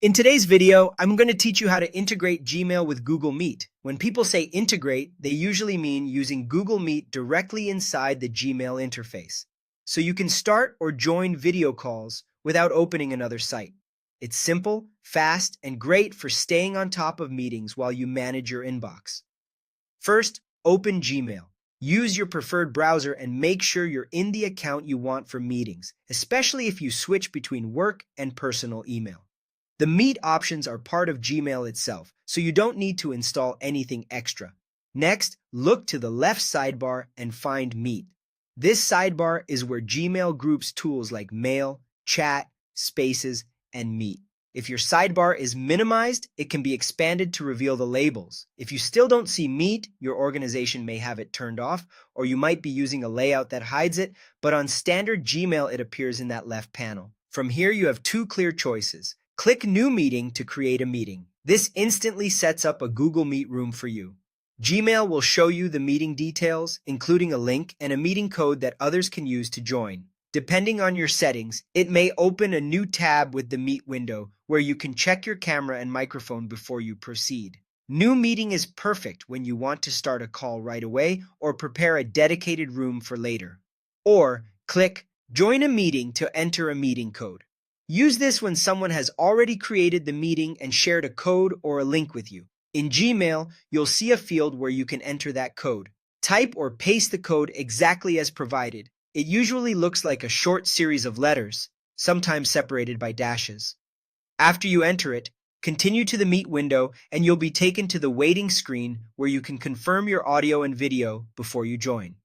In today's video, I'm going to teach you how to integrate Gmail with Google Meet. When people say integrate, they usually mean using Google Meet directly inside the Gmail interface. So you can start or join video calls without opening another site. It's simple, fast, and great for staying on top of meetings while you manage your inbox. First, open Gmail. Use your preferred browser and make sure you're in the account you want for meetings, especially if you switch between work and personal email. The Meet options are part of Gmail itself, so you don't need to install anything extra. Next, look to the left sidebar and find Meet. This sidebar is where Gmail groups tools like Mail, Chat, Spaces, and Meet. If your sidebar is minimized, it can be expanded to reveal the labels. If you still don't see Meet, your organization may have it turned off, or you might be using a layout that hides it, but on standard Gmail it appears in that left panel. From here you have two clear choices. Click New Meeting to create a meeting. This instantly sets up a Google Meet room for you. Gmail will show you the meeting details, including a link and a meeting code that others can use to join. Depending on your settings, it may open a new tab with the Meet window where you can check your camera and microphone before you proceed. New Meeting is perfect when you want to start a call right away or prepare a dedicated room for later. Or click Join a Meeting to enter a meeting code. Use this when someone has already created the meeting and shared a code or a link with you. In Gmail, you'll see a field where you can enter that code. Type or paste the code exactly as provided. It usually looks like a short series of letters, sometimes separated by dashes. After you enter it, continue to the Meet window and you'll be taken to the waiting screen where you can confirm your audio and video before you join.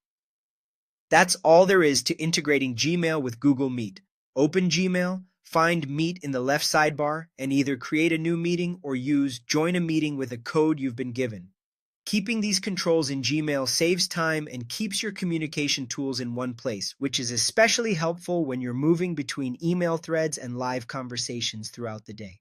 That's all there is to integrating Gmail with Google Meet. Open Gmail, find Meet in the left sidebar, and either create a new meeting or use Join a Meeting with a code you've been given. Keeping these controls in Gmail saves time and keeps your communication tools in one place, which is especially helpful when you're moving between email threads and live conversations throughout the day.